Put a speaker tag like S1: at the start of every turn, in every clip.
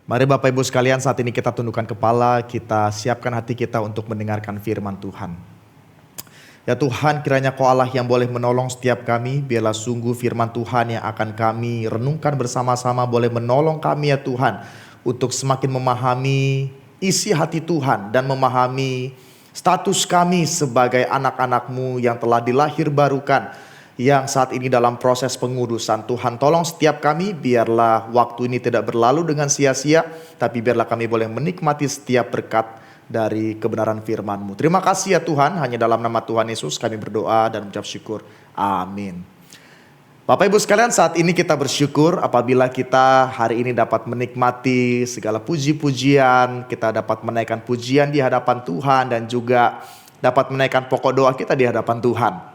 S1: Mari Bapak Ibu sekalian, saat ini kita tundukkan kepala, kita siapkan hati kita untuk mendengarkan firman Tuhan. Ya Tuhan, kiranya Kau Allah yang boleh menolong setiap kami, biarlah sungguh firman Tuhan yang akan kami renungkan bersama-sama boleh menolong kami ya Tuhan, untuk semakin memahami isi hati Tuhan dan memahami status kami sebagai anak-anak-Mu yang telah dilahirbarukan, yang saat ini dalam proses pengudusan. Tuhan tolong setiap kami, biarlah waktu ini tidak berlalu dengan sia-sia, tapi biarlah kami boleh menikmati setiap berkat dari kebenaran firman-Mu. Terima kasih ya Tuhan, hanya dalam nama Tuhan Yesus kami berdoa dan mengucap syukur. Amin. Bapak Ibu sekalian, saat ini kita bersyukur apabila kita hari ini dapat menikmati segala puji-pujian, kita dapat menaikkan pujian di hadapan Tuhan dan juga dapat menaikkan pokok doa kita di hadapan Tuhan.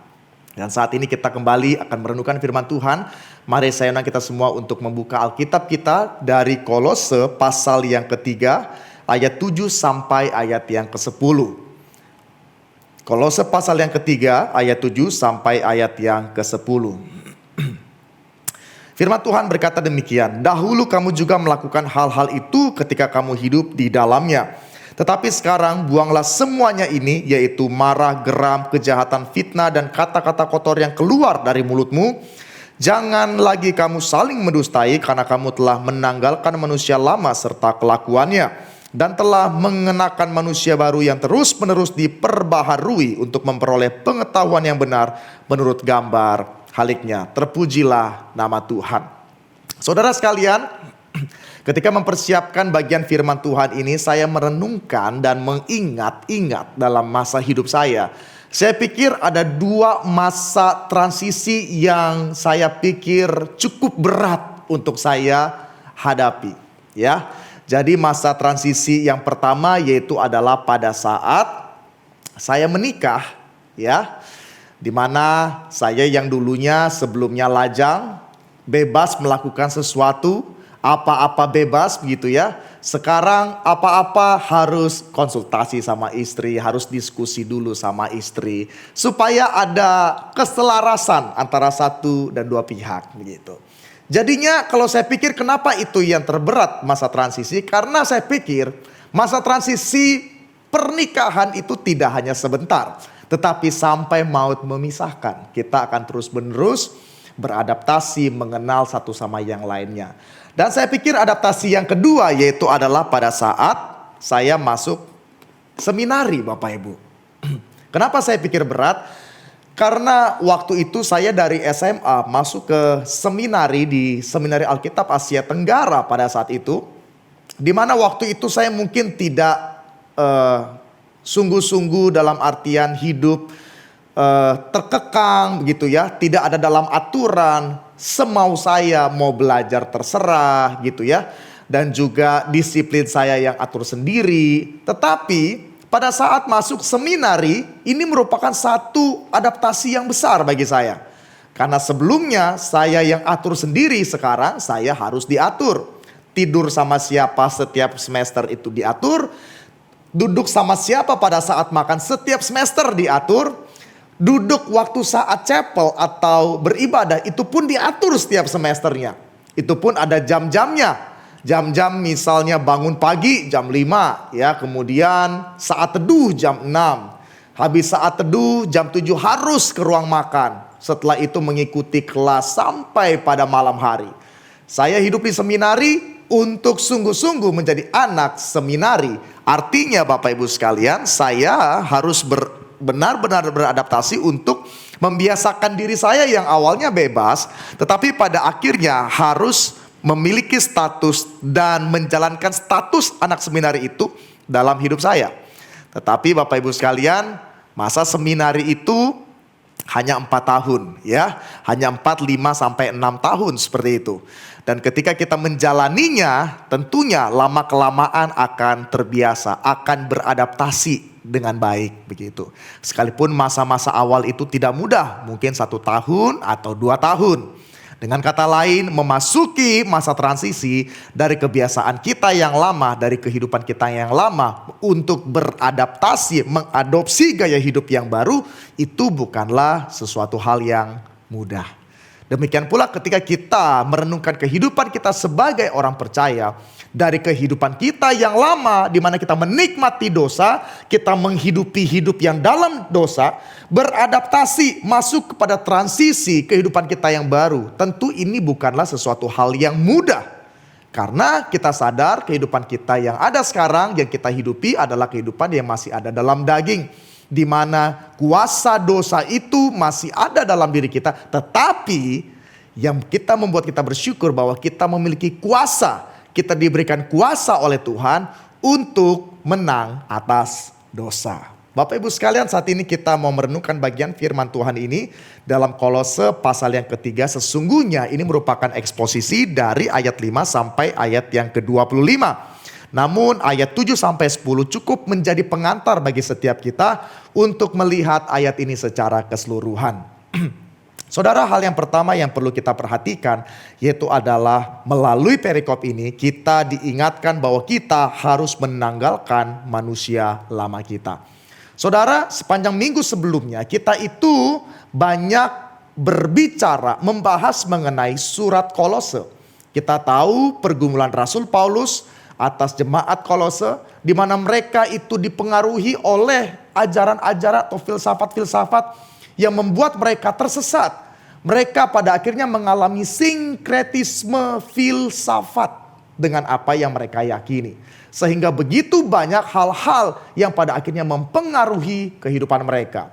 S1: Dan saat ini kita kembali akan merenungkan firman Tuhan. Mari saya undang kita semua untuk membuka Alkitab kita dari Kolose pasal yang ketiga, ayat 7 sampai ayat yang ke-10. Kolose pasal yang ketiga, ayat 7 sampai ayat yang ke-10. Firman Tuhan berkata demikian, "Dahulu kamu juga melakukan hal-hal itu ketika kamu hidup di dalamnya. Tetapi sekarang buanglah semuanya ini, yaitu marah, geram, kejahatan, fitnah, dan kata-kata kotor yang keluar dari mulutmu. Jangan lagi kamu saling mendustai, karena kamu telah menanggalkan manusia lama serta kelakuannya, dan telah mengenakan manusia baru yang terus-menerus diperbaharui untuk memperoleh pengetahuan yang benar menurut gambar haliknya. Terpujilah nama Tuhan." Saudara sekalian, ketika mempersiapkan bagian firman Tuhan ini, saya merenungkan dan mengingat-ingat dalam masa hidup saya. Saya pikir ada dua masa transisi yang saya pikir cukup berat untuk saya hadapi. Ya, jadi masa transisi yang pertama yaitu adalah pada saat saya menikah, ya, dimana saya yang dulunya sebelumnya lajang, bebas melakukan sesuatu, apa-apa bebas begitu ya. Sekarang apa-apa harus konsultasi sama istri, harus diskusi dulu sama istri, supaya ada keselarasan antara satu dan dua pihak begitu. Jadinya kalau saya pikir kenapa itu yang terberat masa transisi, karena saya pikir masa transisi pernikahan itu tidak hanya sebentar, tetapi sampai maut memisahkan. Kita akan terus-menerus beradaptasi, mengenal satu sama yang lainnya. Dan saya pikir adaptasi yang kedua yaitu adalah pada saat saya masuk seminari, Bapak Ibu. Kenapa saya pikir berat? Karena waktu itu saya dari SMA masuk ke seminari di Seminari Alkitab Asia Tenggara pada saat itu. Di mana waktu itu saya mungkin tidak sungguh-sungguh dalam artian hidup terkekang begitu ya, tidak ada dalam aturan, semau saya mau belajar terserah gitu ya, dan juga disiplin saya yang atur sendiri. Tetapi pada saat masuk seminari ini merupakan satu adaptasi yang besar bagi saya, karena sebelumnya saya yang atur sendiri, sekarang saya harus diatur. Tidur sama siapa setiap semester itu diatur, duduk sama siapa pada saat makan setiap semester diatur. Duduk waktu saat chapel atau beribadah itu pun diatur setiap semesternya. Itu pun ada jam-jamnya. Jam-jam misalnya bangun pagi jam 5 ya, kemudian saat teduh jam 6. Habis saat teduh jam 7 harus ke ruang makan. Setelah itu mengikuti kelas sampai pada malam hari. Saya hidup di seminari untuk sungguh-sungguh menjadi anak seminari. Artinya Bapak Ibu sekalian, saya harus benar-benar beradaptasi untuk membiasakan diri saya yang awalnya bebas, tetapi pada akhirnya harus memiliki status dan menjalankan status anak seminari itu dalam hidup saya. Tetapi Bapak Ibu sekalian, masa seminari itu hanya 4 tahun ya, hanya 4, 5 sampai 6 tahun seperti itu. Dan ketika kita menjalaninya, tentunya lama-kelamaan akan terbiasa, akan beradaptasi dengan baik begitu. Sekalipun masa-masa awal itu tidak mudah, mungkin 1 tahun atau 2 tahun. Dengan kata lain, memasuki masa transisi dari kebiasaan kita yang lama, dari kehidupan kita yang lama, untuk beradaptasi, mengadopsi gaya hidup yang baru, itu bukanlah sesuatu hal yang mudah. Demikian pula ketika kita merenungkan kehidupan kita sebagai orang percaya, Dari kehidupan kita yang lama, di mana kita menikmati dosa, kita menghidupi hidup yang dalam dosa, beradaptasi, masuk kepada transisi kehidupan kita yang baru. Tentu ini bukanlah sesuatu hal yang mudah. Karena kita sadar kehidupan kita yang ada sekarang, yang kita hidupi adalah kehidupan yang masih ada dalam daging. Di mana kuasa dosa itu masih ada dalam diri kita. Tetapi yang kita membuat kita bersyukur bahwa kita memiliki kuasa. Kita diberikan kuasa oleh Tuhan untuk menang atas dosa. Bapak Ibu sekalian, saat ini kita mau merenungkan bagian firman Tuhan ini dalam Kolose pasal yang ketiga. Sesungguhnya ini merupakan eksposisi dari ayat 5 sampai ayat yang ke-25. Namun ayat 7 sampai 10 cukup menjadi pengantar bagi setiap kita untuk melihat ayat ini secara keseluruhan. Saudara, hal yang pertama yang perlu kita perhatikan yaitu adalah melalui perikop ini kita diingatkan bahwa kita harus menanggalkan manusia lama kita. Saudara, sepanjang minggu sebelumnya kita itu banyak berbicara, membahas mengenai surat Kolose. Kita tahu pergumulan Rasul Paulus atas jemaat Kolose, di mana mereka itu dipengaruhi oleh ajaran-ajaran atau filsafat-filsafat yang membuat mereka tersesat. Mereka pada akhirnya mengalami sinkretisme filsafat dengan apa yang mereka yakini. Sehingga begitu banyak hal-hal yang pada akhirnya mempengaruhi kehidupan mereka.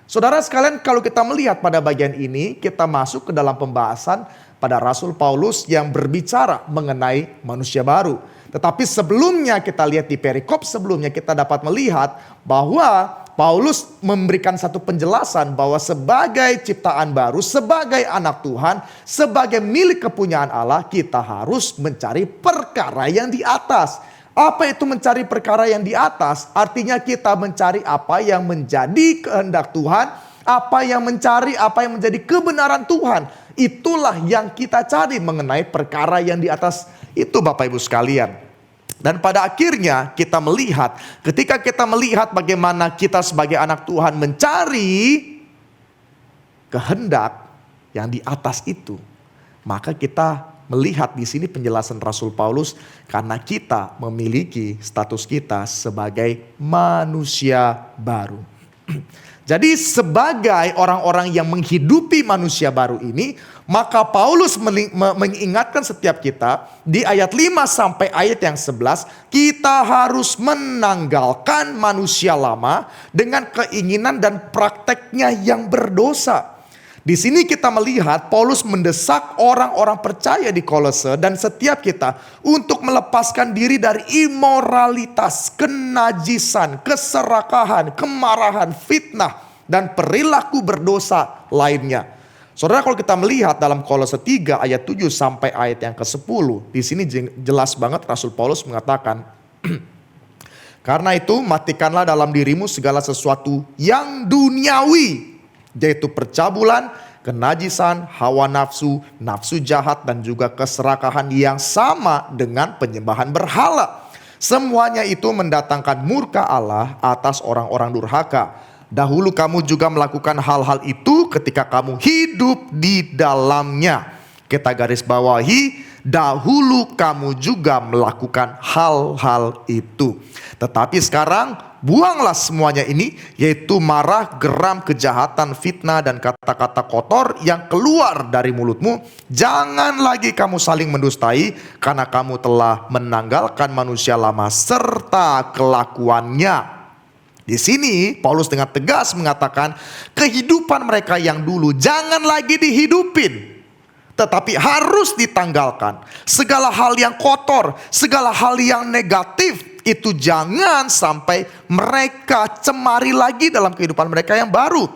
S1: Saudara sekalian, kalau kita melihat pada bagian ini, kita masuk ke dalam pembahasan pada Rasul Paulus yang berbicara mengenai manusia baru. Tetapi sebelumnya kita lihat di perikop sebelumnya kita dapat melihat bahwa Paulus memberikan satu penjelasan bahwa sebagai ciptaan baru, sebagai anak Tuhan, sebagai milik kepunyaan Allah, kita harus mencari perkara yang di atas. Apa itu mencari perkara yang di atas? Artinya kita mencari apa yang menjadi kehendak Tuhan, apa yang menjadi kebenaran Tuhan. Itulah yang kita cari mengenai perkara yang di atas itu, Bapak Ibu sekalian. Dan pada akhirnya kita melihat, ketika kita melihat bagaimana kita sebagai anak Tuhan mencari kehendak yang di atas itu, maka kita melihat di sini penjelasan Rasul Paulus karena kita memiliki status kita sebagai manusia baru. Jadi sebagai orang-orang yang menghidupi manusia baru ini, maka Paulus mengingatkan setiap kita di ayat 5 sampai ayat yang 11, kita harus menanggalkan manusia lama dengan keinginan dan prakteknya yang berdosa. Di sini kita melihat Paulus mendesak orang-orang percaya di Kolose dan setiap kita untuk melepaskan diri dari imoralitas, kenajisan, keserakahan, kemarahan, fitnah, dan perilaku berdosa lainnya. Saudara, kalau kita melihat dalam Kolose 3 ayat 7 sampai ayat yang ke-10, di sini jelas banget Rasul Paulus mengatakan, karena itu matikanlah dalam dirimu segala sesuatu yang duniawi, yaitu percabulan, kenajisan, hawa nafsu, nafsu jahat, dan juga keserakahan yang sama dengan penyembahan berhala. Semuanya itu mendatangkan murka Allah atas orang-orang durhaka. Dahulu kamu juga melakukan hal-hal itu ketika kamu hidup di dalamnya. Kita garis bawahi, dahulu kamu juga melakukan hal-hal itu. Tetapi sekarang buanglah semuanya ini, yaitu marah, geram, kejahatan, fitnah, dan kata-kata kotor yang keluar dari mulutmu. Jangan lagi kamu saling mendustai, karena kamu telah menanggalkan manusia lama serta kelakuannya. Di sini Paulus dengan tegas mengatakan kehidupan mereka yang dulu jangan lagi dihidupin, tetapi harus ditanggalkan. Segala hal yang kotor, segala hal yang negatif, itu jangan sampai mereka cemari lagi dalam kehidupan mereka yang baru.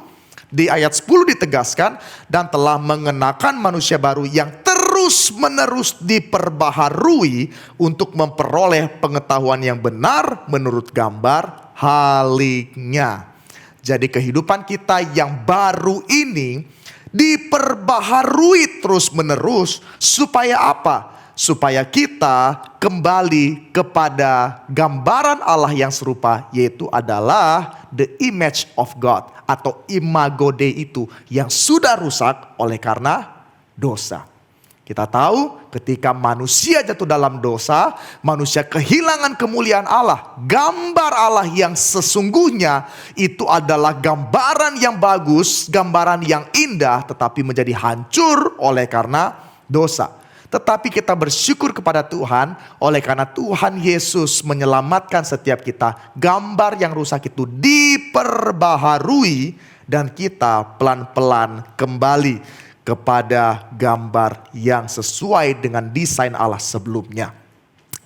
S1: Di ayat 10 ditegaskan, dan telah mengenakan manusia baru yang terus menerus diperbaharui untuk memperoleh pengetahuan yang benar menurut gambar haliknya. Jadi kehidupan kita yang baru ini diperbaharui terus menerus supaya apa? Supaya kita kembali kepada gambaran Allah yang serupa, yaitu adalah the image of God atau imago Dei itu yang sudah rusak oleh karena dosa. Kita tahu ketika manusia jatuh dalam dosa, manusia kehilangan kemuliaan Allah. Gambar Allah yang sesungguhnya itu adalah gambaran yang bagus, gambaran yang indah, tetapi menjadi hancur oleh karena dosa. Tetapi kita bersyukur kepada Tuhan oleh karena Tuhan Yesus menyelamatkan setiap kita. Gambar yang rusak itu diperbaharui dan kita pelan-pelan kembali kepada gambar yang sesuai dengan desain Allah sebelumnya.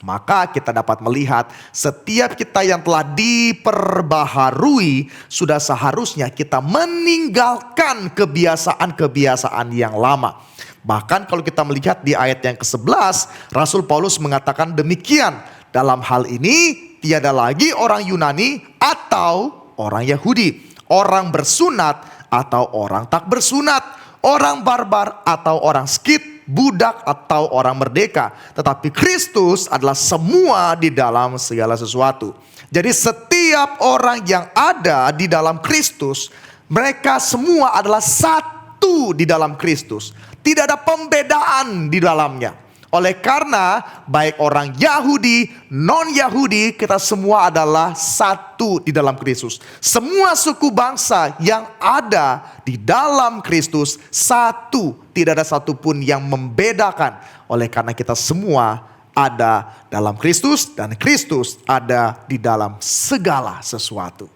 S1: Maka kita dapat melihat setiap kita yang telah diperbaharui, sudah seharusnya kita meninggalkan kebiasaan-kebiasaan yang lama. Bahkan kalau kita melihat di ayat yang ke-11, Rasul Paulus mengatakan demikian. Dalam hal ini tiada lagi orang Yunani atau orang Yahudi, orang bersunat atau orang tak bersunat, orang barbar atau orang skit, budak atau orang merdeka. Tetapi Kristus adalah semua di dalam segala sesuatu. Jadi setiap orang yang ada di dalam Kristus, mereka semua adalah satu di dalam Kristus. Tidak ada pembedaan di dalamnya. Oleh karena baik orang Yahudi, non-Yahudi, kita semua adalah satu di dalam Kristus. Semua suku bangsa yang ada di dalam Kristus satu. Tidak ada satupun yang membedakan. Oleh karena kita semua ada dalam Kristus dan Kristus ada di dalam segala sesuatu.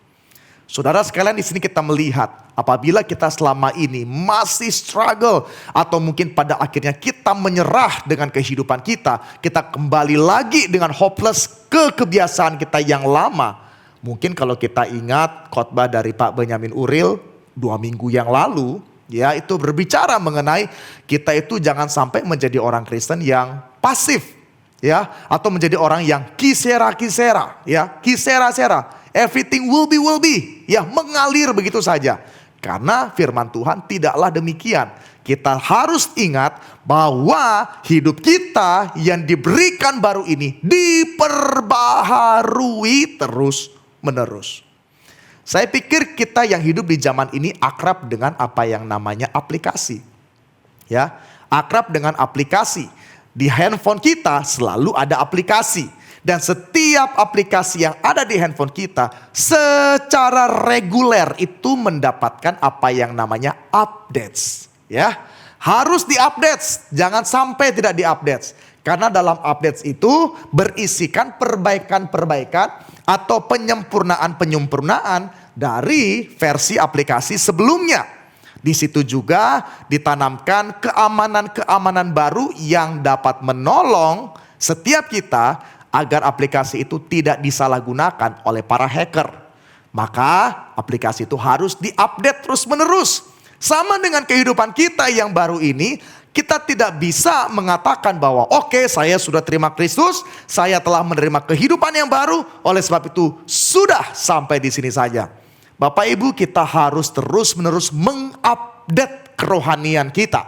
S1: Saudara sekalian, di sini kita melihat apabila kita selama ini masih struggle atau mungkin pada akhirnya kita menyerah dengan kehidupan kita kembali lagi dengan hopeless ke kebiasaan kita yang lama. Mungkin kalau kita ingat khotbah dari Pak Benyamin Uril 2 minggu yang lalu, ya, itu berbicara mengenai kita itu jangan sampai menjadi orang Kristen yang pasif, ya, atau menjadi orang yang kisera-kisera, ya, kisera-sera. Everything will be, ya, mengalir begitu saja. Karena firman Tuhan tidaklah demikian. Kita harus ingat bahwa hidup kita yang diberikan baru ini diperbaharui terus menerus. Saya pikir kita yang hidup di zaman ini akrab dengan apa yang namanya aplikasi. Ya, akrab dengan aplikasi. Di handphone kita selalu ada aplikasi. Dan setiap aplikasi yang ada di handphone kita secara reguler itu mendapatkan apa yang namanya updates. Ya, harus diupdate, jangan sampai tidak diupdate. Karena dalam updates itu berisikan perbaikan-perbaikan atau penyempurnaan-penyempurnaan dari versi aplikasi sebelumnya. Di situ juga ditanamkan keamanan-keamanan baru yang dapat menolong setiap kita agar aplikasi itu tidak disalahgunakan oleh para hacker. Maka aplikasi itu harus diupdate terus menerus. Sama dengan kehidupan kita yang baru ini, kita tidak bisa mengatakan bahwa oke, saya sudah terima Kristus, saya telah menerima kehidupan yang baru, oleh sebab itu sudah sampai di sini saja. Bapak Ibu, kita harus terus menerus mengupdate kerohanian kita.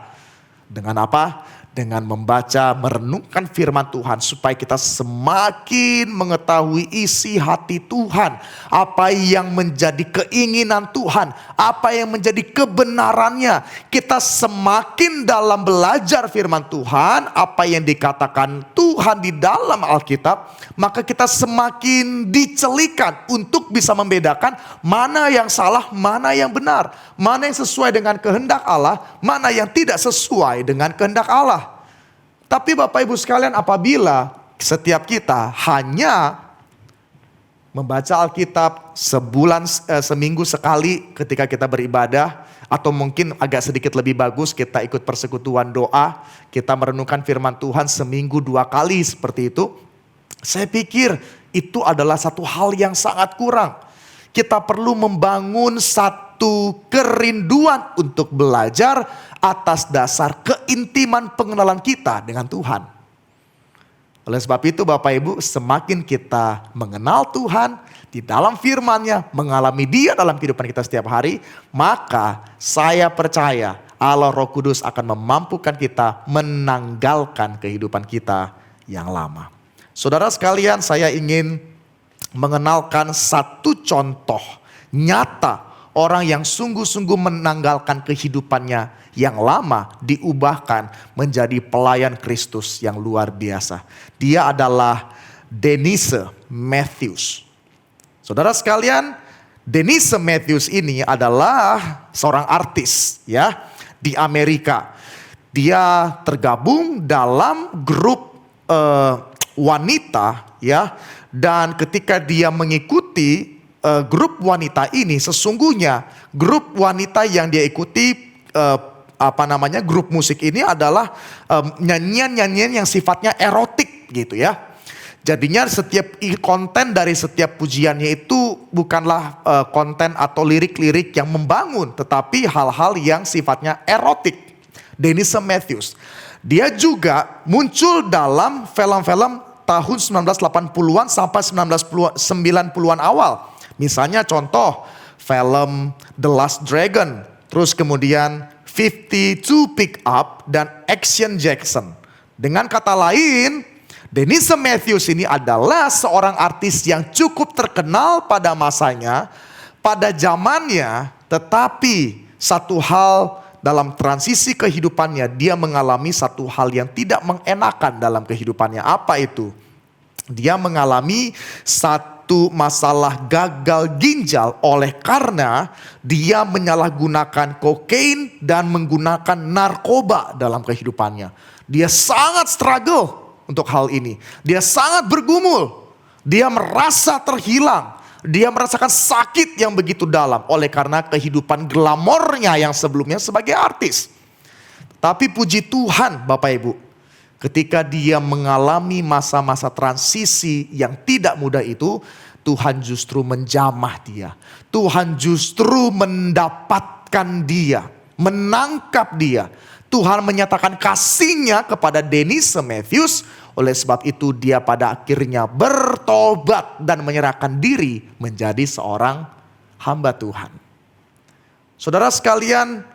S1: Dengan apa? Dengan membaca, merenungkan firman Tuhan supaya kita semakin mengetahui isi hati Tuhan. Apa yang menjadi keinginan Tuhan, apa yang menjadi kebenarannya. Kita semakin dalam belajar firman Tuhan, apa yang dikatakan Tuhan di dalam Alkitab, maka kita semakin dicelikan untuk bisa membedakan mana yang salah, mana yang benar. Mana yang sesuai dengan kehendak Allah, mana yang tidak sesuai dengan kehendak Allah. Tapi Bapak Ibu sekalian, apabila setiap kita hanya membaca Alkitab seminggu sekali ketika kita beribadah, atau mungkin agak sedikit lebih bagus kita ikut persekutuan doa, kita merenungkan firman Tuhan seminggu 2 kali seperti itu, saya pikir itu adalah satu hal yang sangat kurang. Kita perlu membangun satu kerinduan untuk belajar atas dasar keintiman pengenalan kita dengan Tuhan. Oleh sebab itu Bapak Ibu, semakin kita mengenal Tuhan di dalam firman-Nya, mengalami Dia dalam kehidupan kita setiap hari, maka saya percaya Allah Roh Kudus akan memampukan kita menanggalkan kehidupan kita yang lama. Saudara sekalian, saya ingin mengenalkan satu contoh nyata orang yang sungguh-sungguh menanggalkan kehidupannya yang lama diubahkan menjadi pelayan Kristus yang luar biasa. Dia adalah Denise Matthews. Saudara sekalian, Denise Matthews ini adalah seorang artis ya di Amerika. Dia tergabung dalam grup wanita ya, dan ketika dia mengikuti grup wanita ini, sesungguhnya grup wanita yang dia ikuti grup musik ini adalah nyanyian-nyanyian yang sifatnya erotik gitu ya. Jadinya setiap konten dari setiap pujiannya itu bukanlah konten atau lirik-lirik yang membangun, tetapi hal-hal yang sifatnya erotik. Denise Matthews, dia juga muncul dalam film-film tahun 1980-an sampai 1990-an awal. Misalnya contoh film The Last Dragon, terus kemudian 52 Pick Up dan Action Jackson. Dengan kata lain, Denise Matthews ini adalah seorang artis yang cukup terkenal pada masanya, pada zamannya, tetapi satu hal dalam transisi kehidupannya, dia mengalami satu hal yang tidak mengenakan dalam kehidupannya. Apa itu? Dia mengalami satu masalah gagal ginjal oleh karena dia menyalahgunakan kokain dan menggunakan narkoba dalam kehidupannya. Dia sangat struggle untuk hal ini. Dia sangat bergumul. Dia merasa terhilang. Dia merasakan sakit yang begitu dalam oleh karena kehidupan glamornya yang sebelumnya sebagai artis. Tapi puji Tuhan Bapak Ibu, ketika dia mengalami masa-masa transisi yang tidak mudah itu, Tuhan justru menjamah dia. Tuhan justru mendapatkan dia, menangkap dia. Tuhan menyatakan kasih-Nya kepada Denise Matthews. Oleh sebab itu dia pada akhirnya bertobat dan menyerahkan diri menjadi seorang hamba Tuhan. Saudara sekalian,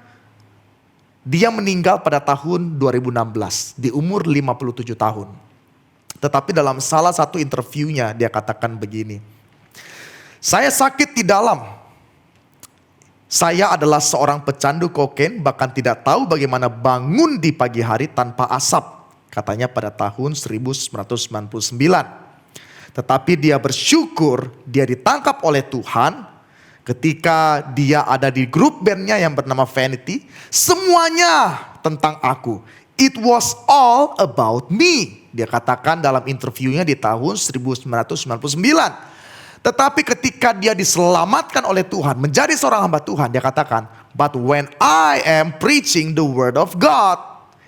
S1: dia meninggal pada tahun 2016 di umur 57 tahun. Tetapi dalam salah satu interviewnya dia katakan begini, "Saya sakit di dalam. Saya adalah seorang pecandu kokain, bahkan tidak tahu bagaimana bangun di pagi hari tanpa asap." Katanya pada tahun 1999. Tetapi dia bersyukur dia ditangkap oleh Tuhan ketika dia ada di grup bandnya yang bernama Vanity. Semuanya tentang aku. It was all about me. Dia katakan dalam interviewnya di tahun 1999. Tetapi ketika dia diselamatkan oleh Tuhan, menjadi seorang hamba Tuhan, dia katakan, "But when I am preaching the word of God,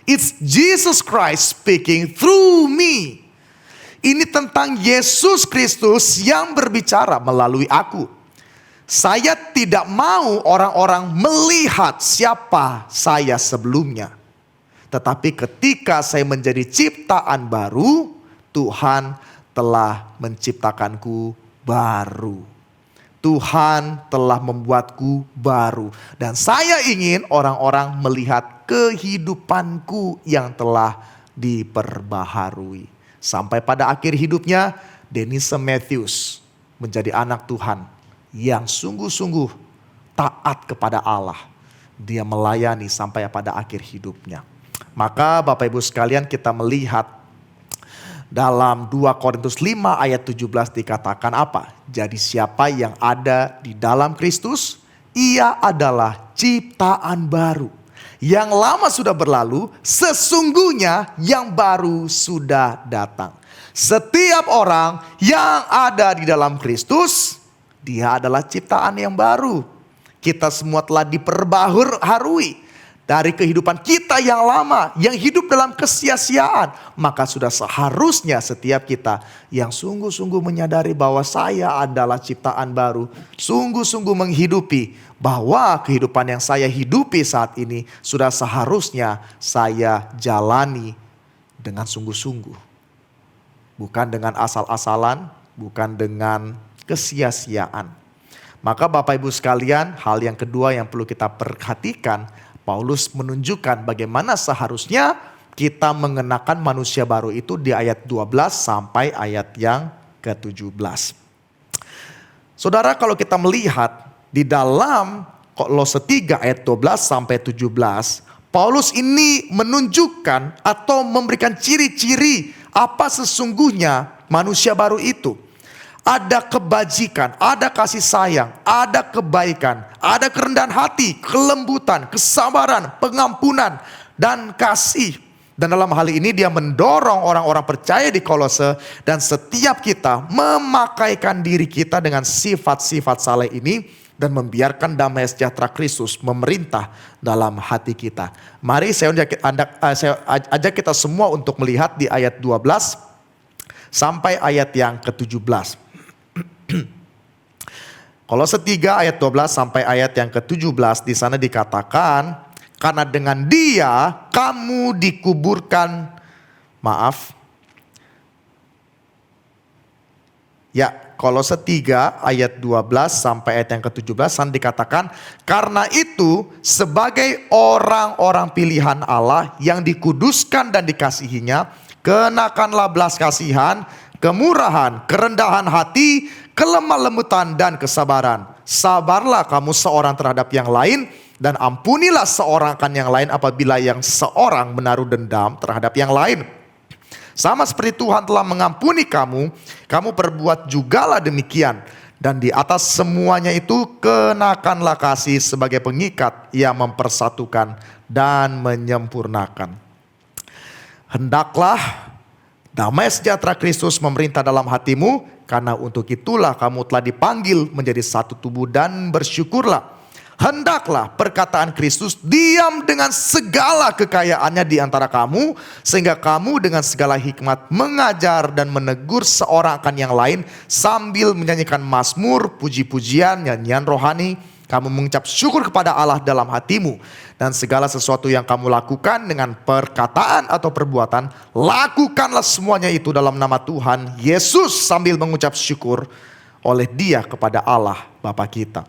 S1: it's Jesus Christ speaking through me." Ini tentang Yesus Kristus yang berbicara melalui aku. Saya tidak mau orang-orang melihat siapa saya sebelumnya. Tetapi ketika saya menjadi ciptaan baru, Tuhan telah menciptakanku baru. Tuhan telah membuatku baru. Dan saya ingin orang-orang melihat kehidupanku yang telah diperbaharui. Sampai pada akhir hidupnya, Denise Matthews menjadi anak Tuhan yang sungguh-sungguh taat kepada Allah. Dia melayani sampai pada akhir hidupnya. Maka Bapak Ibu sekalian, kita melihat dalam 2 Korintus 5 ayat 17 dikatakan apa? Jadi siapa yang ada di dalam Kristus, ia adalah ciptaan baru. Yang lama sudah berlalu, sesungguhnya yang baru sudah datang. Setiap orang yang ada di dalam Kristus, dia adalah ciptaan yang baru. Kita semua telah diperbaharui dari kehidupan kita yang lama, yang hidup dalam kesia-siaan. Maka sudah seharusnya setiap kita yang sungguh-sungguh menyadari bahwa saya adalah ciptaan baru, sungguh-sungguh menghidupi bahwa kehidupan yang saya hidupi saat ini sudah seharusnya saya jalani dengan sungguh-sungguh. Bukan dengan asal-asalan, bukan dengan kesia-siaan. Maka Bapak Ibu sekalian, hal yang kedua yang perlu kita perhatikan, Paulus menunjukkan bagaimana seharusnya kita mengenakan manusia baru itu di ayat 12 sampai ayat yang ke-17. Saudara, kalau kita melihat Di dalam Kolose 3 ayat 12 sampai 17, Paulus ini menunjukkan atau memberikan ciri-ciri apa sesungguhnya manusia baru itu. Ada kebajikan, ada kasih sayang, ada kebaikan, ada kerendahan hati, kelembutan, kesabaran, pengampunan, dan kasih. Dan dalam hal ini dia mendorong orang-orang percaya di Kolose dan setiap kita memakaikan diri kita dengan sifat-sifat saleh ini dan membiarkan damai sejahtera Kristus memerintah dalam hati kita. Mari saya ajak kita semua untuk melihat di ayat 12 sampai ayat yang ke-17. Kolose 3 ayat 12 sampai ayat yang ke-17, di sana dikatakan, karena dengan Dia kamu dikuburkan, Kolose 3 ayat 12 sampai ayat yang ke-17 sana dikatakan, karena itu sebagai orang-orang pilihan Allah yang dikuduskan dan dikasihinya, kenakanlah belas kasihan, kemurahan, kerendahan hati, kelemah lembutan dan kesabaran. Sabarlah kamu seorang terhadap yang lain dan ampunilah seorang akan yang lain apabila yang seorang menaruh dendam terhadap yang lain. Sama seperti Tuhan telah mengampuni kamu, kamu perbuat jugalah demikian. Dan di atas semuanya itu kenakanlah kasih sebagai pengikat yang mempersatukan dan menyempurnakan. Hendaklah damai sejahtera Kristus memerintah dalam hatimu, karena untuk itulah kamu telah dipanggil menjadi satu tubuh, dan bersyukurlah. Hendaklah perkataan Kristus diam dengan segala kekayaannya di antara kamu, sehingga kamu dengan segala hikmat mengajar dan menegur seorang akan yang lain, sambil menyanyikan mazmur, puji-pujian, nyanyian rohani. Kamu mengucap syukur kepada Allah dalam hatimu, dan segala sesuatu yang kamu lakukan dengan perkataan atau perbuatan, lakukanlah semuanya itu dalam nama Tuhan Yesus sambil mengucap syukur oleh Dia kepada Allah Bapa kita.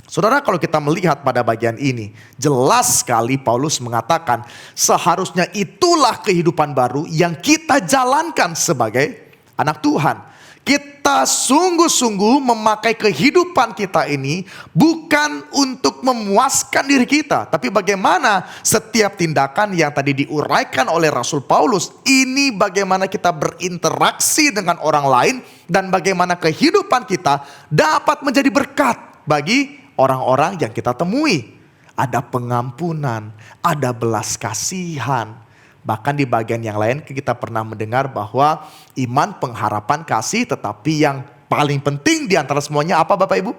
S1: Saudara, kalau kita melihat pada bagian ini, jelas sekali Paulus mengatakan seharusnya itulah kehidupan baru yang kita jalankan sebagai anak Tuhan. Kita sungguh-sungguh memakai kehidupan kita ini bukan untuk memuaskan diri kita, tapi bagaimana setiap tindakan yang tadi diuraikan oleh Rasul Paulus ini, bagaimana kita berinteraksi dengan orang lain dan bagaimana kehidupan kita dapat menjadi berkat bagi orang-orang yang kita temui. Ada pengampunan, ada belas kasihan. Bahkan di bagian yang lain kita pernah mendengar bahwa iman, pengharapan, kasih, tetapi yang paling penting di antara semuanya apa Bapak Ibu?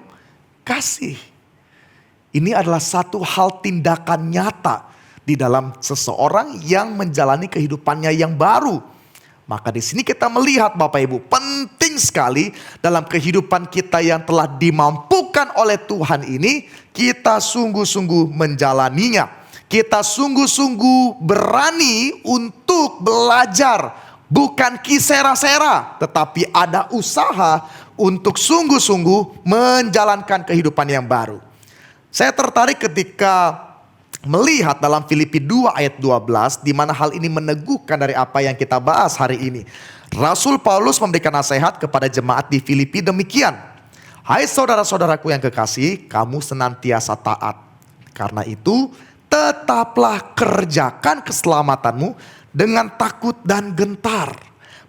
S1: Kasih. Ini adalah satu hal tindakan nyata di dalam seseorang yang menjalani kehidupannya yang baru. Maka di sini kita melihat Bapak Ibu, penting sekali dalam kehidupan kita yang telah dimampukan oleh Tuhan ini, kita sungguh-sungguh menjalaninya. Kita sungguh-sungguh berani untuk belajar, bukan kisera-sera, tetapi ada usaha untuk sungguh-sungguh menjalankan kehidupan yang baru. Saya tertarik ketika melihat dalam Filipi 2 ayat 12, di mana hal ini meneguhkan dari apa yang kita bahas hari ini. Rasul Paulus memberikan nasihat kepada jemaat di Filipi demikian. Hai saudara-saudaraku yang kekasih, kamu senantiasa taat. Karena itu, tetaplah kerjakan keselamatanmu dengan takut dan gentar.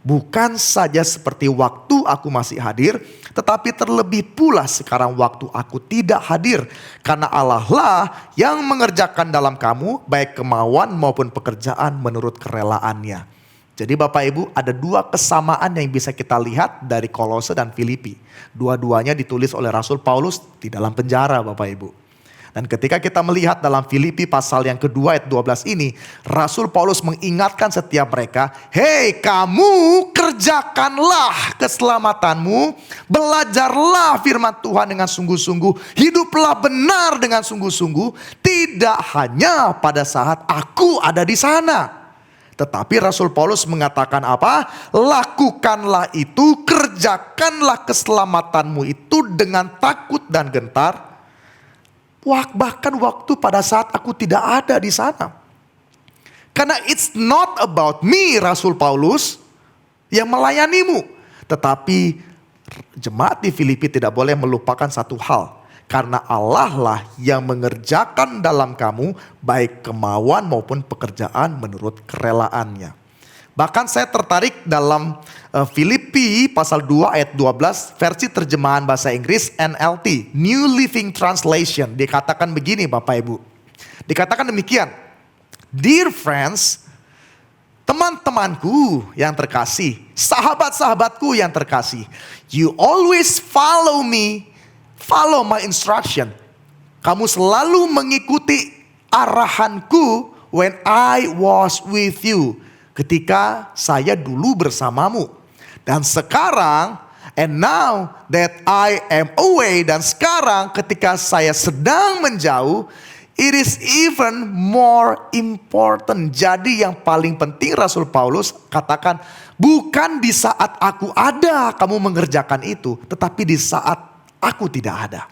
S1: Bukan saja seperti waktu aku masih hadir, tetapi terlebih pula sekarang waktu aku tidak hadir. Karena Allah lah yang mengerjakan dalam kamu baik kemauan maupun pekerjaan menurut kerelaannya. Jadi Bapak Ibu, ada dua kesamaan yang bisa kita lihat dari Kolose dan Filipi. Dua-duanya ditulis oleh Rasul Paulus di dalam penjara Bapak Ibu. Dan ketika kita melihat dalam Filipi pasal yang kedua ayat 12 ini, Rasul Paulus mengingatkan setiap mereka, hei kamu kerjakanlah keselamatanmu, belajarlah firman Tuhan dengan sungguh-sungguh, hiduplah benar dengan sungguh-sungguh, tidak hanya pada saat aku ada di sana. Tetapi Rasul Paulus mengatakan apa? Lakukanlah itu, kerjakanlah keselamatanmu itu dengan takut dan gentar. Bahkan waktu pada saat aku tidak ada di sana. Karena it's not about me, Rasul Paulus, yang melayanimu. Tetapi jemaat di Filipi tidak boleh melupakan satu hal. Karena Allah lah yang mengerjakan dalam kamu baik kemauan maupun pekerjaan menurut kerelaannya. Bahkan saya tertarik dalam Filipi pasal 2 ayat 12 versi terjemahan bahasa Inggris NLT, New Living Translation. Dikatakan begini Bapak Ibu. Dikatakan demikian. Dear friends, teman-temanku yang terkasih, sahabat-sahabatku yang terkasih, you always follow me, follow my instruction. Kamu selalu mengikuti arahanku when I was with you. Ketika saya dulu bersamamu. Dan sekarang, and now that I am away, dan sekarang ketika saya sedang menjauh, it is even more important. Jadi yang paling penting Rasul Paulus katakan, bukan di saat aku ada kamu mengerjakan itu, tetapi di saat aku tidak ada.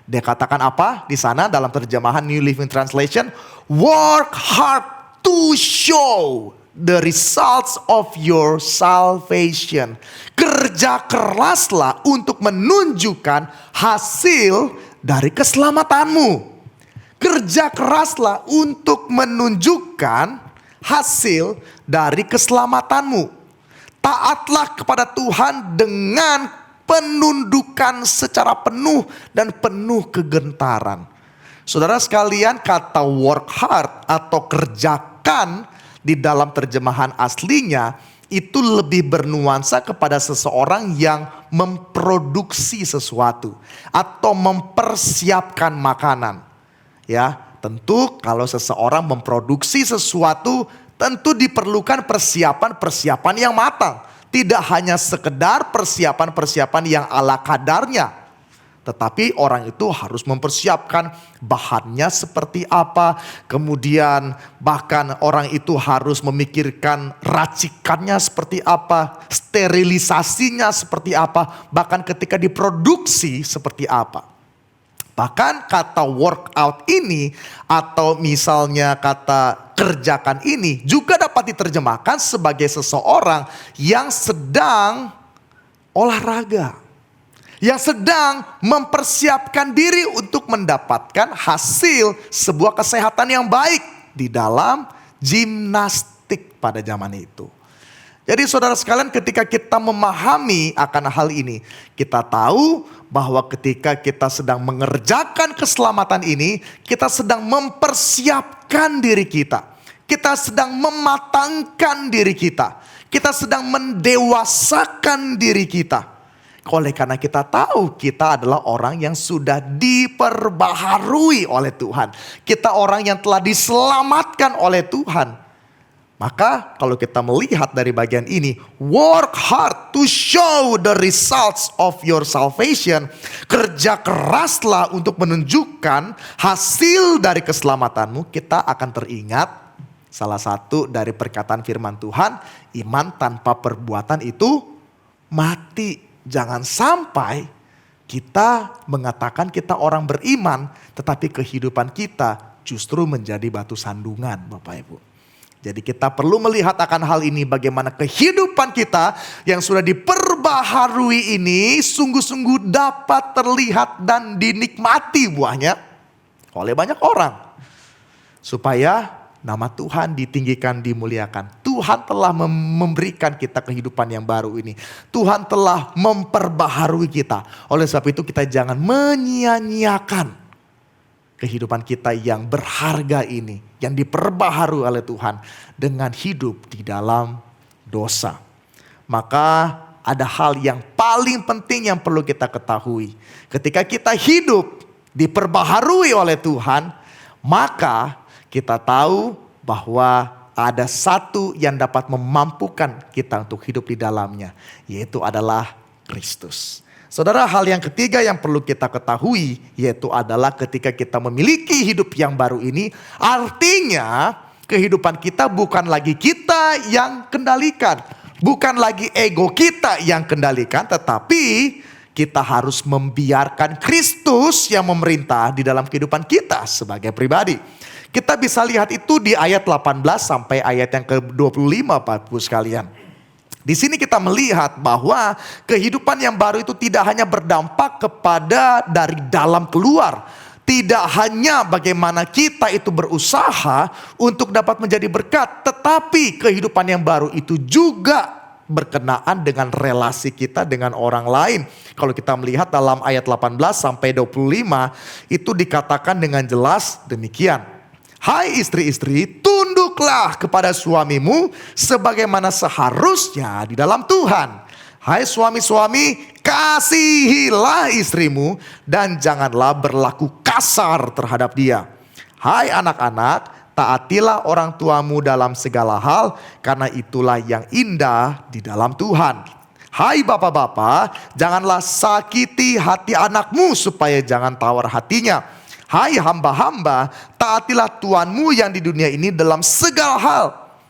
S1: Dia katakan apa di sana dalam terjemahan New Living Translation? Work hard to show the results of your salvation. Kerja keraslah untuk menunjukkan hasil dari keselamatanmu. Kerja keraslah untuk menunjukkan hasil dari keselamatanmu. Taatlah kepada Tuhan dengan penundukan secara penuh dan penuh kegentaran. Saudara sekalian, kata work hard atau kerjakan di dalam terjemahan aslinya itu lebih bernuansa kepada seseorang yang memproduksi sesuatu atau mempersiapkan makanan. Ya, tentu kalau seseorang memproduksi sesuatu tentu diperlukan persiapan-persiapan yang matang. Tidak hanya sekedar persiapan-persiapan yang ala kadarnya. Tetapi orang itu harus mempersiapkan bahannya seperti apa. Kemudian bahkan orang itu harus memikirkan racikannya seperti apa. Sterilisasinya seperti apa. Bahkan ketika diproduksi seperti apa. Bahkan kata workout ini atau misalnya kata kerjakan ini juga dapat diterjemahkan sebagai seseorang yang sedang olahraga. Yang sedang mempersiapkan diri untuk mendapatkan hasil sebuah kesehatan yang baik di dalam gimnastik pada zaman itu. Jadi saudara sekalian, ketika kita memahami akan hal ini, kita tahu bahwa ketika kita sedang mengerjakan keselamatan ini, kita sedang mempersiapkan diri kita. Kita sedang mematangkan diri kita. Kita sedang mendewasakan diri kita. Oleh karena kita tahu kita adalah orang yang sudah diperbaharui oleh Tuhan. Kita orang yang telah diselamatkan oleh Tuhan. Maka kalau kita melihat dari bagian ini, work hard to show the results of your salvation. Kerja keraslah untuk menunjukkan hasil dari keselamatanmu. Kita akan teringat salah satu dari perkataan firman Tuhan, iman tanpa perbuatan itu mati. Jangan sampai kita mengatakan kita orang beriman, tetapi kehidupan kita justru menjadi batu sandungan, Bapak Ibu. Jadi kita perlu melihat akan hal ini, bagaimana kehidupan kita yang sudah diperbaharui ini sungguh-sungguh dapat terlihat dan dinikmati buahnya oleh banyak orang. Supaya nama Tuhan ditinggikan, dimuliakan. Tuhan telah memberikan kita kehidupan yang baru ini. Tuhan telah memperbaharui kita. Oleh sebab itu kita jangan menyia-nyiakan kehidupan kita yang berharga ini, yang diperbaharui oleh Tuhan dengan hidup di dalam dosa. Maka ada hal yang paling penting yang perlu kita ketahui. Ketika kita hidup diperbaharui oleh Tuhan, maka kita tahu bahwa ada satu yang dapat memampukan kita untuk hidup di dalamnya, yaitu adalah Kristus. Saudara, hal yang ketiga yang perlu kita ketahui yaitu adalah ketika kita memiliki hidup yang baru ini, artinya kehidupan kita bukan lagi kita yang kendalikan, bukan lagi ego kita yang kendalikan, tetapi kita harus membiarkan Kristus yang memerintah di dalam kehidupan kita sebagai pribadi. Kita bisa lihat itu di ayat 18 sampai ayat yang ke-25 Bapak Ibu sekalian. Di sini kita melihat bahwa kehidupan yang baru itu tidak hanya berdampak kepada dari dalam keluar. Tidak hanya bagaimana kita itu berusaha untuk dapat menjadi berkat. Tetapi kehidupan yang baru itu juga berkenaan dengan relasi kita dengan orang lain. Kalau kita melihat dalam ayat 18 sampai 25 itu dikatakan dengan jelas demikian. Hai istri-istri, tunduklah kepada suamimu sebagaimana seharusnya di dalam Tuhan. Hai suami-suami, kasihilah istrimu dan janganlah berlaku kasar terhadap dia. Hai anak-anak, taatilah orang tuamu dalam segala hal, karena itulah yang indah di dalam Tuhan. Hai bapak-bapak, janganlah sakiti hati anakmu supaya jangan tawar hatinya. Hai hamba-hamba, taatilah Tuhanmu yang di dunia ini dalam segala hal.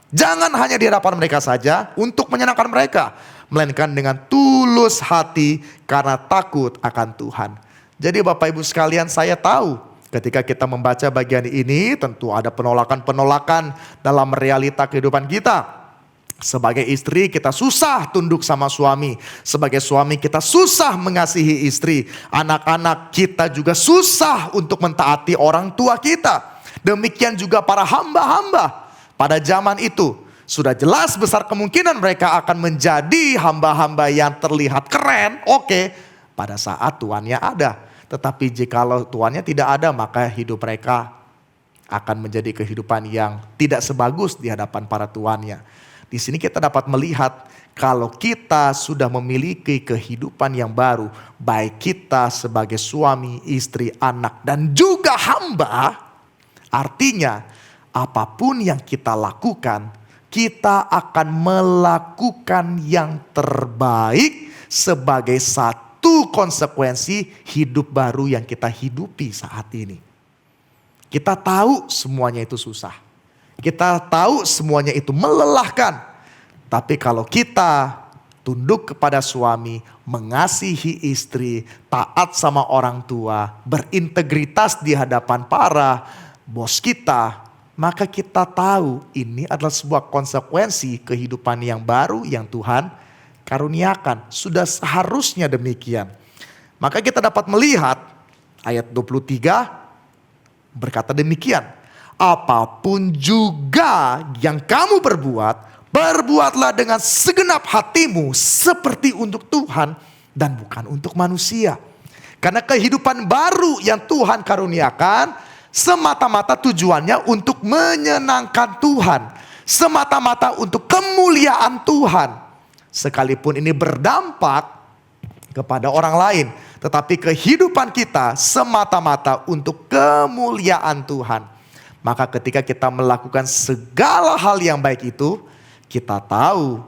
S1: Jangan hanya di hadapan mereka saja untuk menyenangkan mereka, melainkan dengan tulus hati karena takut akan Tuhan. Jadi Bapak Ibu sekalian, saya tahu ketika kita membaca bagian ini tentu ada penolakan-penolakan dalam realita kehidupan kita. Sebagai istri kita susah tunduk sama suami. Sebagai suami kita susah mengasihi istri. Anak-anak kita juga susah untuk mentaati orang tua kita. Demikian juga para hamba-hamba pada zaman itu. Sudah jelas besar kemungkinan mereka akan menjadi hamba-hamba yang terlihat keren. Oke, pada saat tuannya ada. Tetapi jikalau tuannya tidak ada, maka hidup mereka akan menjadi kehidupan yang tidak sebagus di hadapan para tuannya. Di sini kita dapat melihat kalau kita sudah memiliki kehidupan yang baru, baik kita sebagai suami, istri, anak, dan juga hamba, artinya apapun yang kita lakukan, kita akan melakukan yang terbaik sebagai satu konsekuensi hidup baru yang kita hidupi saat ini. Kita tahu semuanya itu susah. Kita tahu semuanya itu melelahkan. Tapi kalau kita tunduk kepada suami, mengasihi istri, taat sama orang tua, berintegritas di hadapan para bos kita, maka kita tahu ini adalah sebuah konsekuensi kehidupan yang baru yang Tuhan karuniakan. Sudah seharusnya demikian. Maka kita dapat melihat ayat 23 berkata demikian. Apapun juga yang kamu perbuat, perbuatlah dengan segenap hatimu seperti untuk Tuhan dan bukan untuk manusia. Karena kehidupan baru yang Tuhan karuniakan semata-mata tujuannya untuk menyenangkan Tuhan. Semata-mata untuk kemuliaan Tuhan. Sekalipun ini berdampak kepada orang lain. Tetapi kehidupan kita semata-mata untuk kemuliaan Tuhan. Maka ketika kita melakukan segala hal yang baik itu, kita tahu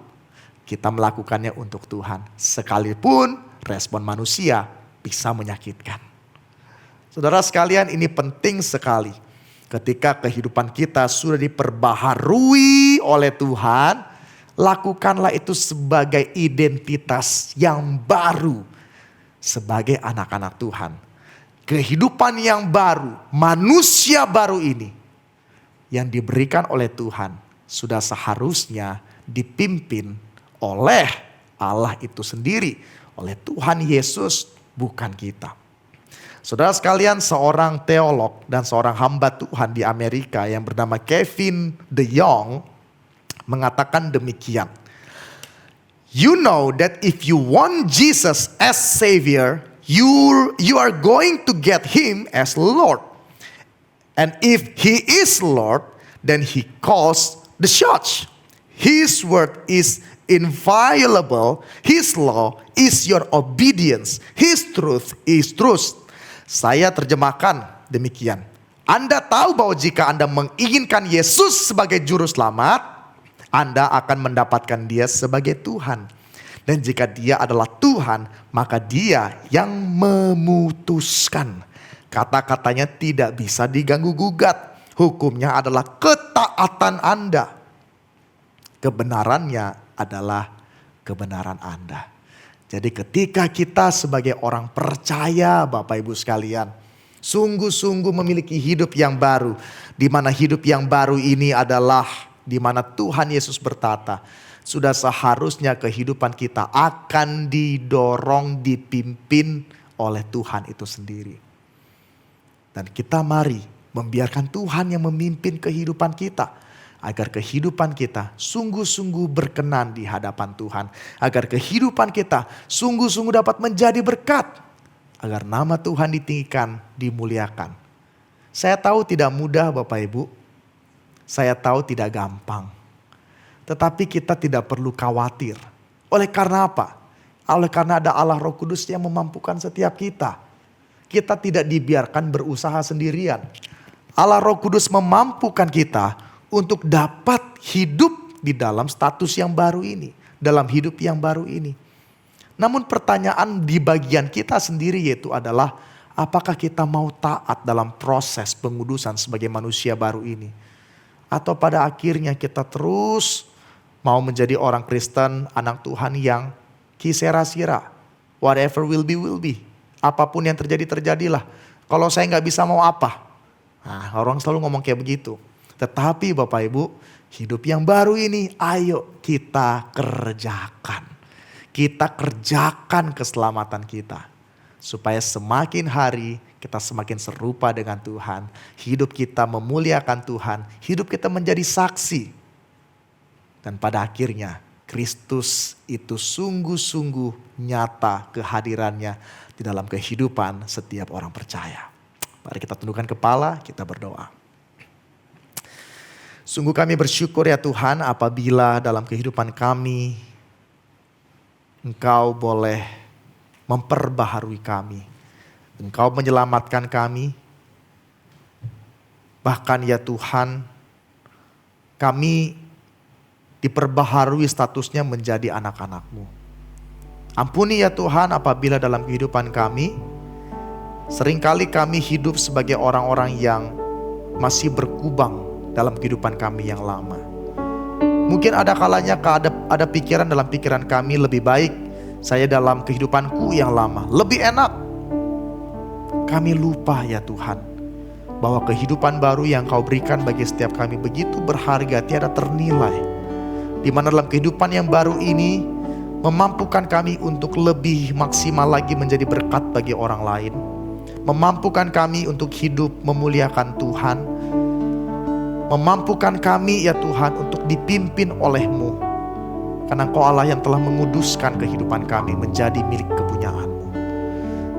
S1: kita melakukannya untuk Tuhan. Sekalipun respon manusia bisa menyakitkan. Saudara sekalian, ini penting sekali. Ketika kehidupan kita sudah diperbaharui oleh Tuhan, lakukanlah itu sebagai identitas yang baru. Sebagai anak-anak Tuhan. Kehidupan yang baru, manusia baru ini yang diberikan oleh Tuhan sudah seharusnya dipimpin oleh Allah itu sendiri, oleh Tuhan Yesus, bukan kita. Saudara sekalian, seorang teolog dan seorang hamba Tuhan di Amerika yang bernama Kevin DeYoung mengatakan demikian. You know that if you want Jesus as Savior, you are going to get Him as Lord. And if He is Lord, then He calls the shots. His word is inviolable. His law is your obedience. His truth is truth. Saya terjemahkan demikian. Anda tahu bahwa jika Anda menginginkan Yesus sebagai juru selamat, Anda akan mendapatkan Dia sebagai Tuhan. Dan jika Dia adalah Tuhan, maka Dia yang memutuskan. Kata-katanya tidak bisa diganggu-gugat. Hukumnya adalah ketaatan Anda. Kebenarannya adalah kebenaran Anda. Jadi ketika kita sebagai orang percaya, Bapak Ibu sekalian, sungguh-sungguh memiliki hidup yang baru. Di mana hidup yang baru ini adalah di mana Tuhan Yesus berkata, sudah seharusnya kehidupan kita akan didorong, dipimpin oleh Tuhan itu sendiri. Dan kita mari membiarkan Tuhan yang memimpin kehidupan kita, agar kehidupan kita sungguh-sungguh berkenan di hadapan Tuhan. Agar kehidupan kita sungguh-sungguh dapat menjadi berkat. Agar nama Tuhan ditinggikan, dimuliakan. Saya tahu tidak mudah Bapak Ibu. Saya tahu tidak gampang. Tetapi kita tidak perlu khawatir. Oleh karena apa? Oleh karena ada Allah Roh Kudus yang memampukan setiap kita. Kita tidak dibiarkan berusaha sendirian. Allah Roh Kudus memampukan kita untuk dapat hidup di dalam status yang baru ini. Dalam hidup yang baru ini. Namun pertanyaan di bagian kita sendiri yaitu adalah, apakah kita mau taat dalam proses pengudusan sebagai manusia baru ini? Atau pada akhirnya kita terus mau menjadi orang Kristen, anak Tuhan yang kisera-sira. Whatever will be. Apapun yang terjadi, terjadilah. Kalau saya nggak bisa mau apa? Nah, orang selalu ngomong kayak begitu. Tetapi Bapak Ibu, hidup yang baru ini ayo kita kerjakan. Kita kerjakan keselamatan kita. Supaya semakin hari kita semakin serupa dengan Tuhan. Hidup kita memuliakan Tuhan. Hidup kita menjadi saksi. Dan pada akhirnya Kristus itu sungguh-sungguh nyata kehadirannya di dalam kehidupan setiap orang percaya. Mari kita tundukkan kepala, kita berdoa. Sungguh kami bersyukur ya Tuhan apabila dalam kehidupan kami Engkau boleh memperbaharui kami. Engkau menyelamatkan kami. Bahkan ya Tuhan, kami diperbaharui statusnya menjadi anak-anak-Mu. Ampuni ya Tuhan apabila dalam kehidupan kami, seringkali kami hidup sebagai orang-orang yang masih berkubang dalam kehidupan kami yang lama. Mungkin ada kalanya ada pikiran dalam pikiran kami, lebih baik saya dalam kehidupanku yang lama, lebih enak. Kami lupa ya Tuhan, bahwa kehidupan baru yang Kau berikan bagi setiap kami begitu berharga, tiada ternilai. Di mana dalam kehidupan yang baru ini memampukan kami untuk lebih maksimal lagi menjadi berkat bagi orang lain. Memampukan kami untuk hidup memuliakan Tuhan. Memampukan kami ya Tuhan untuk dipimpin oleh-Mu. Karena Engkau Allah yang telah menguduskan kehidupan kami menjadi milik kepunyaan-Mu.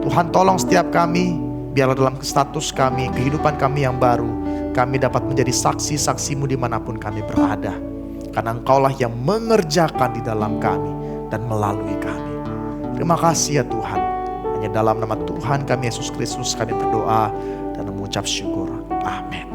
S1: Tuhan tolong setiap kami, biarlah dalam status kami, kehidupan kami yang baru, kami dapat menjadi saksi-saksi-Mu dimanapun kami berada. Karena Engkau lah yang mengerjakan di dalam kami dan melalui kami. Terima kasih ya Tuhan. Hanya dalam nama Tuhan kami Yesus Kristus kami berdoa dan mengucap syukur. Amin.